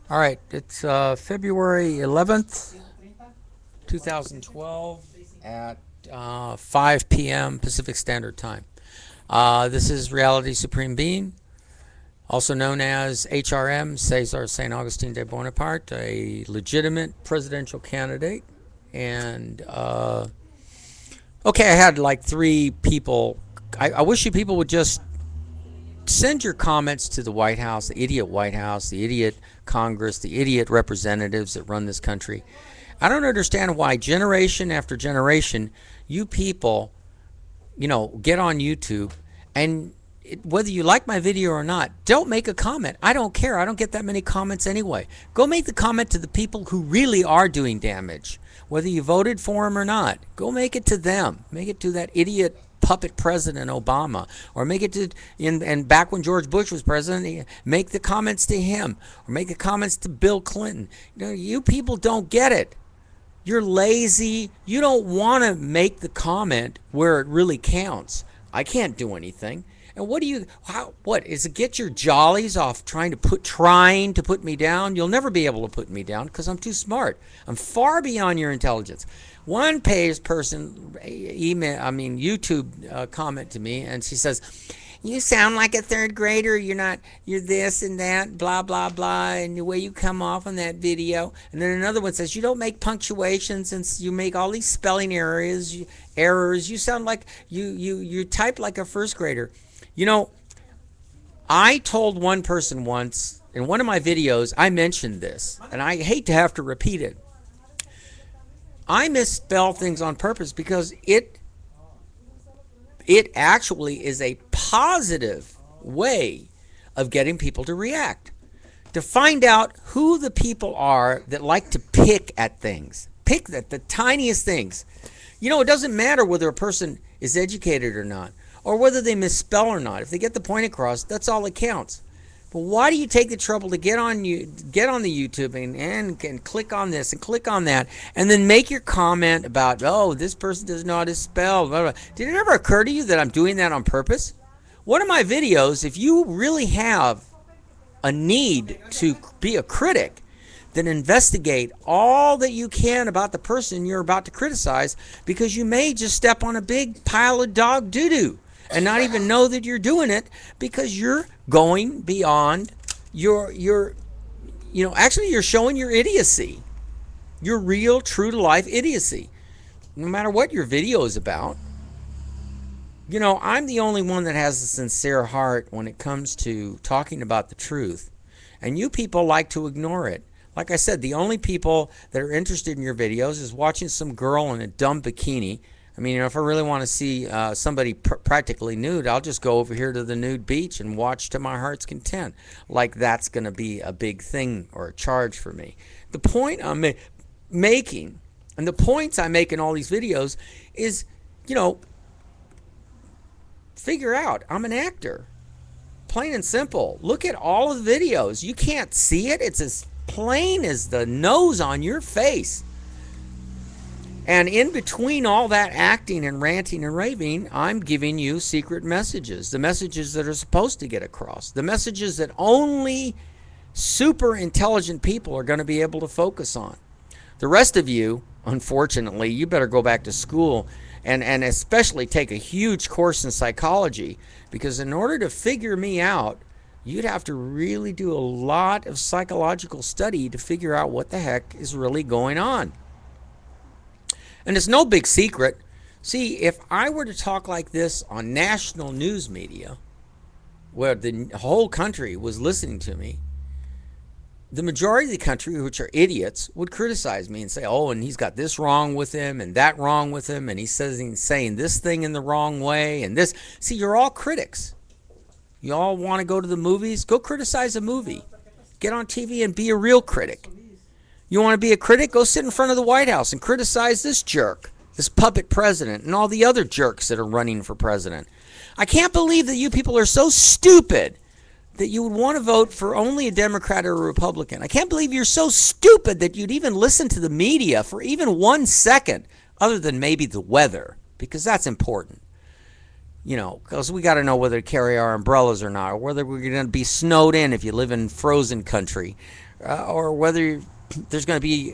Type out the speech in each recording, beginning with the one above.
All right, it's February 11th, 2012 at 5 p.m. Pacific Standard Time. This is Reality Supreme Being, also known as HRM, Cesar St. Augustine de Buonaparte, a legitimate presidential candidate. And, okay, I had like three people. I wish you people would just send your comments to the White House, the idiot Congress, the idiot representatives that run this country. I don't understand why generation after generation, you people, get on YouTube and whether you like my video or not, don't make a comment. I don't care. I don't get that many comments anyway. Go make the comment to the people who really are doing damage, whether you voted for them or not. Go make it to them. Make it to that idiot puppet president Obama, or make it to and back when George Bush was president, make the comments to him, or make the comments to Bill Clinton. You people don't get it. You're lazy. You don't want to make the comment where it really counts. I can't do anything. And what is it? Get your jollies off trying to put me down? You'll never be able to put me down because I'm too smart. I'm far beyond your intelligence. One person YouTube comment to me, and she says, "You sound like a third grader. You're this and that, blah blah blah, and the way you come off on that video." And then another one says, "You don't make punctuations, and you make all these spelling errors. You sound like you type like a first grader." I told one person once in one of my videos, I mentioned this, and I hate to have to repeat it. I misspell things on purpose because it actually is a positive way of getting people to react. To find out who the people are that like to pick at things. Pick at the tiniest things. It doesn't matter whether a person is educated or not, or whether they misspell or not. If they get the point across, that's all that counts. But why do you take the trouble to get on the YouTube and click on this and click on that, and then make your comment about, oh, this person doesn't know how to spell, blah, blah. Did it ever occur to you that I'm doing that on purpose? One of my videos, if you really have a need to be a critic, then investigate all that you can about the person you're about to criticize, because you may just step on a big pile of dog doo-doo and not even know that you're doing it, because you're going beyond actually you're showing your idiocy, your real, true to life idiocy, no matter what your video is about. I'm the only one that has a sincere heart when it comes to talking about the truth, and you people like to ignore it. Like I said, the only people that are interested in your videos is watching some girl in a dumb bikini. If I really want to see somebody practically nude, I'll just go over here to the nude beach and watch to my heart's content. Like that's going to be a big thing or a charge for me. The point I'm making, and the points I make in all these videos is, figure out I'm an actor. Plain and simple. Look at all of the videos. You can't see it. It's as plain as the nose on your face. And in between all that acting and ranting and raving, I'm giving you secret messages, the messages that are supposed to get across, the messages that only super intelligent people are going to be able to focus on. The rest of you, unfortunately, you better go back to school and especially take a huge course in psychology, because in order to figure me out, you'd have to really do a lot of psychological study to figure out what the heck is really going on. And it's no big secret. See, if I were to talk like this on national news media, where the whole country was listening to me, the majority of the country, which are idiots, would criticize me and say, oh, and he's got this wrong with him and that wrong with him, and he's saying this thing in the wrong way and this. See, you're all critics. You all want to go to the movies? Go criticize a movie. Get on TV and be a real critic. You want to be a critic? Go sit in front of the White House and criticize this jerk, this puppet president, and all the other jerks that are running for president. I can't believe that you people are so stupid that you would want to vote for only a Democrat or a Republican. I can't believe you're so stupid that you'd even listen to the media for even 1 second, other than maybe the weather, because that's important. Because we got to know whether to carry our umbrellas or not, or whether we're going to be snowed in if you live in frozen country, or whether there's going to be,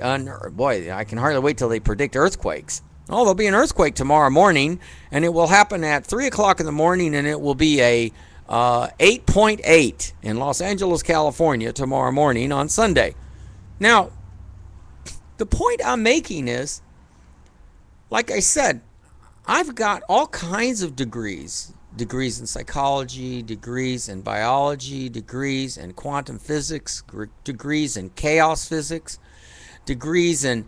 boy, I can hardly wait till they predict earthquakes. Oh, there'll be an earthquake tomorrow morning, and it will happen at 3 o'clock in the morning, and it will be a 8.8 in Los Angeles, California tomorrow morning on Sunday. Now, the point I'm making is, like I said, I've got all kinds of degrees in psychology, degrees in biology, degrees in quantum physics, degrees in chaos physics, degrees in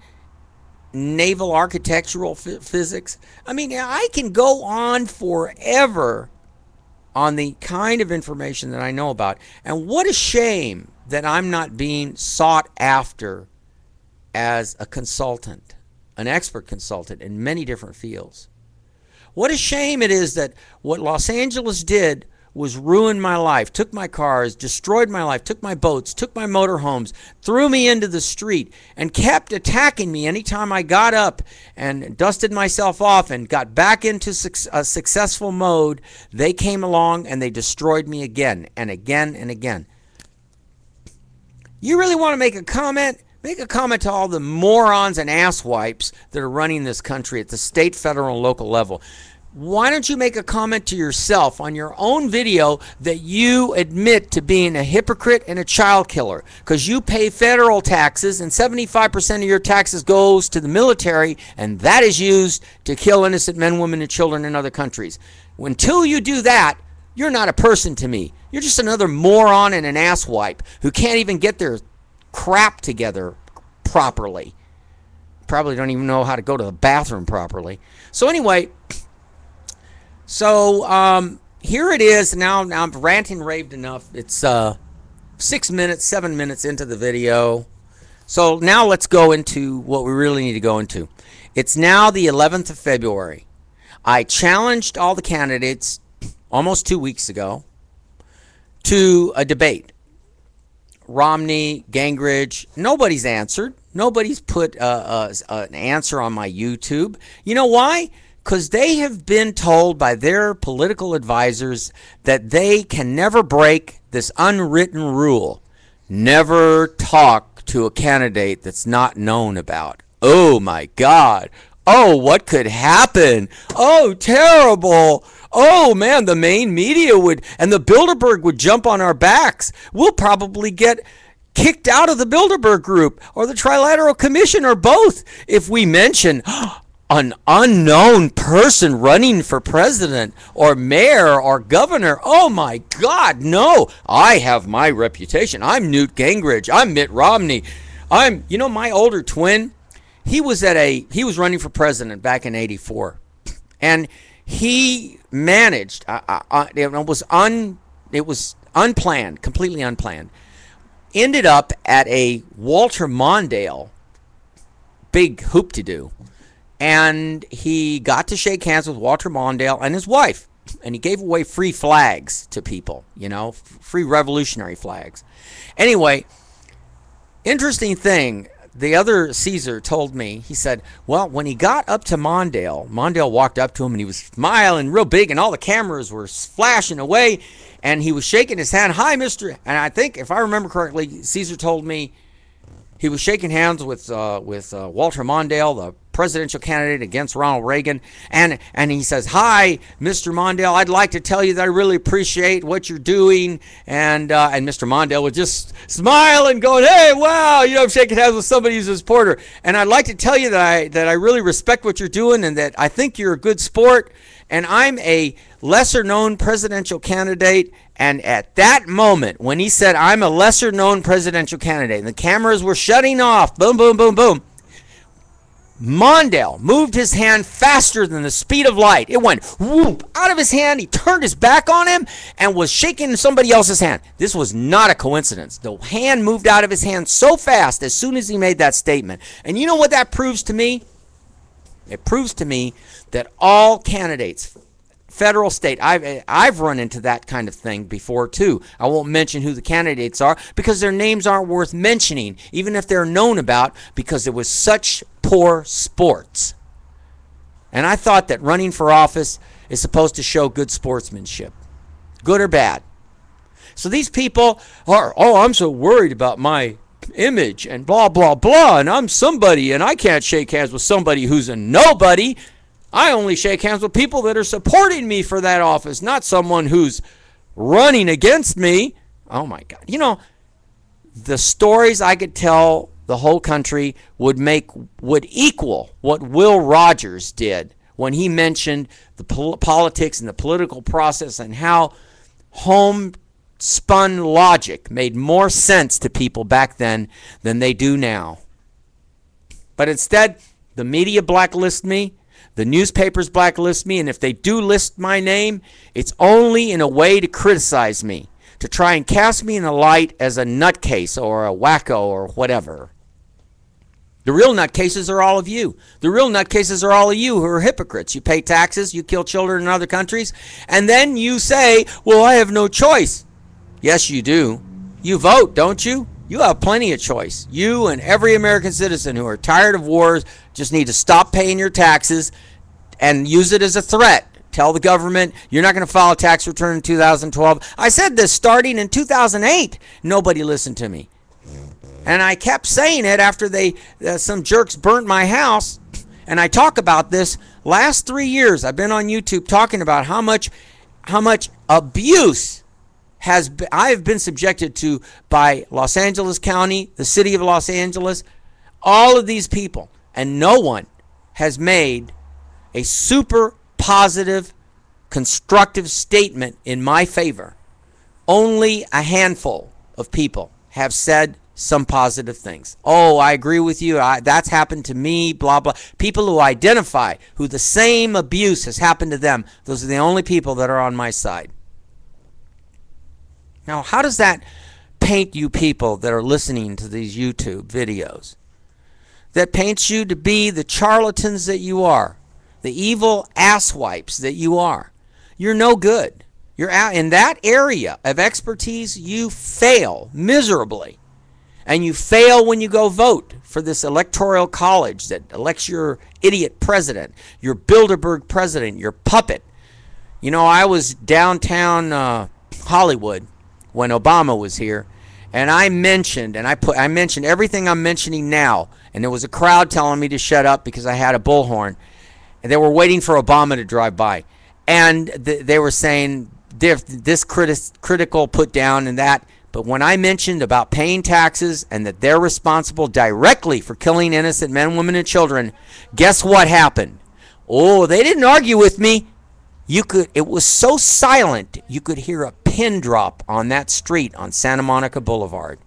naval architectural physics. I mean, I can go on forever on the kind of information that I know about. And what a shame that I'm not being sought after as a consultant, an expert consultant in many different fields. What a shame it is that what Los Angeles did was ruin my life, took my cars, destroyed my life, took my boats, took my motorhomes, threw me into the street, and kept attacking me anytime I got up and dusted myself off and got back into a successful mode. They came along and they destroyed me again and again and again. You really want to make a comment? Make a comment to all the morons and asswipes that are running this country at the state, federal, and local level. Why don't you make a comment to yourself on your own video that you admit to being a hypocrite and a child killer? Because you pay federal taxes, and 75% of your taxes goes to the military, and that is used to kill innocent men, women, and children in other countries. Until you do that, you're not a person to me. You're just another moron and an asswipe who can't even get their crap together properly. Probably don't even know how to go to the bathroom properly. So anyway, here it is. Now I'm ranting raved enough. It's 7 minutes into the video. So now let's go into what we really need to go into. It's now the 11th of February. I challenged all the candidates almost 2 weeks ago to a debate. Romney, Gingrich, nobody's answered. Nobody's put an answer on my YouTube. You know why? Because they have been told by their political advisors that they can never break this unwritten rule. Never talk to a candidate that's not known about. Oh my God. Oh, what could happen? Oh, terrible. Oh, man, the main media would, and the Bilderberg would jump on our backs. We'll probably get kicked out of the Bilderberg group or the Trilateral Commission or both if we mention an unknown person running for president or mayor or governor. Oh, my God, no. I have my reputation. I'm Newt Gingrich. I'm Mitt Romney. My older twin, he was running for president back in '84. And he managed, it was unplanned, completely unplanned. Ended up at a Walter Mondale big hoop-to-do. And he got to shake hands with Walter Mondale and his wife. And he gave away free flags to people, free revolutionary flags. Anyway, interesting thing. The other Caesar told me, he said, well, when he got up to Mondale walked up to him and he was smiling real big and all the cameras were flashing away and he was shaking his hand. Hi, Mr. And I think, if I remember correctly, Caesar told me he was shaking hands with Walter Mondale, the presidential candidate against Ronald Reagan, and he says, hi, Mr. Mondale, I'd like to tell you that I really appreciate what you're doing, and Mr. Mondale would just smile and going, hey, wow, I'm shaking hands with somebody who's a supporter, and I'd like to tell you that I really respect what you're doing and that I think you're a good sport, and I'm a lesser-known presidential candidate. And at that moment, when he said, I'm a lesser-known presidential candidate, and the cameras were shutting off, boom, boom, boom, boom, Mondale moved his hand faster than the speed of light. It went whoop out of his hand. He turned his back on him and was shaking somebody else's hand. This was not a coincidence. The hand moved out of his hand so fast as soon as he made that statement. And you know what that proves to me? It proves to me that all candidates, federal, state, I've run into that kind of thing before too. I won't mention who the candidates are because their names aren't worth mentioning, even if they're known about, because it was such poor sports. And I thought that running for office is supposed to show good sportsmanship, good or bad. So these people are, I'm so worried about my image and blah, blah, blah, and I'm somebody, and I can't shake hands with somebody who's a nobody. I only shake hands with people that are supporting me for that office, not someone who's running against me. Oh, my God. You know, the stories I could tell the whole country would equal what Will Rogers did when he mentioned the politics and the political process and how homespun logic made more sense to people back then than they do now. But instead, the media blacklist me, the newspapers blacklist me, and if they do list my name, it's only in a way to criticize me, to try and cast me in the light as a nutcase or a wacko or whatever. The real nutcases are all of you. The real nutcases are all of you who are hypocrites. You pay taxes, you kill children in other countries, and then you say, well, I have no choice. Yes, you do. You vote, don't you? You have plenty of choice. You and every American citizen who are tired of wars just need to stop paying your taxes and use it as a threat. Tell the government you're not going to file a tax return in 2012. I said this starting in 2008. Nobody listened to me. And I kept saying it after some jerks burnt my house. And I talk about this last 3 years. I've been on YouTube talking about how much abuse I have been subjected to by Los Angeles County, the city of Los Angeles, all of these people. And no one has made a super positive, constructive statement in my favor. Only a handful of people have said some positive things. Oh, I agree with you. That's happened to me, blah, blah. People who identify who the same abuse has happened to them, those are the only people that are on my side. Now, how does that paint you people that are listening to these YouTube videos? That paints you to be the charlatans that you are, the evil asswipes that you are. You're no good. You're out in that area of expertise. You fail miserably. And you fail when you go vote for this electoral college that elects your idiot president, your Bilderberg president, your puppet. You know, I was downtown Hollywood when Obama was here, and I mentioned everything I'm mentioning now, and there was a crowd telling me to shut up because I had a bullhorn, and they were waiting for Obama to drive by, and they were saying this critical put down and that. But when I mentioned about paying taxes and that they're responsible directly for killing innocent men, women, and children, guess what happened? Oh, they didn't argue with me. It was so silent, you could hear a pin drop on that street on Santa Monica Boulevard.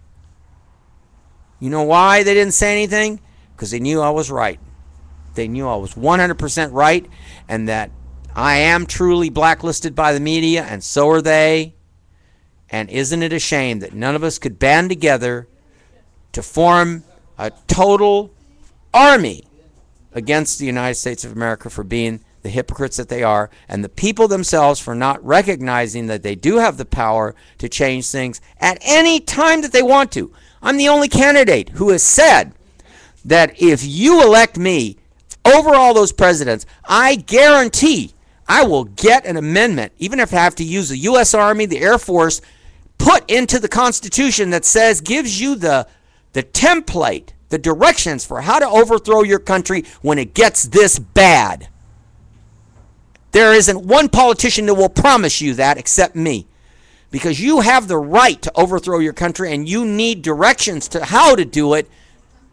You know why they didn't say anything? Because they knew I was right. They knew I was 100% right, and that I am truly blacklisted by the media, and so are they. And isn't it a shame that none of us could band together to form a total army against the United States of America for being the hypocrites that they are, and the people themselves for not recognizing that they do have the power to change things at any time that they want to. I'm the only candidate who has said that if you elect me over all those presidents, I guarantee I will get an amendment, even if I have to use the U.S. Army, the Air Force, put into the Constitution that gives you the template, the directions for how to overthrow your country when it gets this bad. There isn't one politician that will promise you that except me. Because you have the right to overthrow your country and you need directions to how to do it.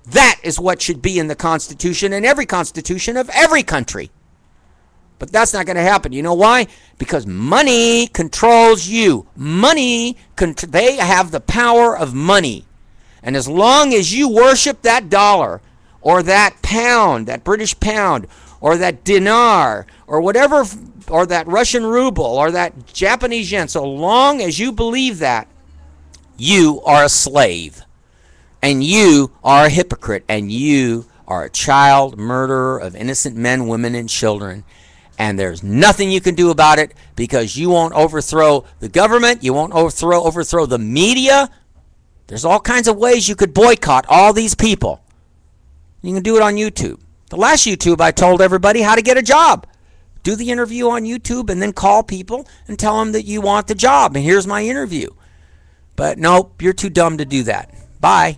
That is what should be in the Constitution and every constitution of every country. But that's not going to happen. You know why? Because money controls you. They have the power of money. And as long as you worship that dollar or that pound, that British pound, or that dinar, or whatever, or that Russian ruble, or that Japanese yen, so long as you believe that, you are a slave. And you are a hypocrite. And you are a child murderer of innocent men, women, and children. And there's nothing you can do about it because you won't overthrow the government. You won't overthrow the media. There's all kinds of ways you could boycott all these people. You can do it on YouTube. The last YouTube, I told everybody how to get a job. Do the interview on YouTube and then call people and tell them that you want the job. And here's my interview. But nope, you're too dumb to do that. Bye.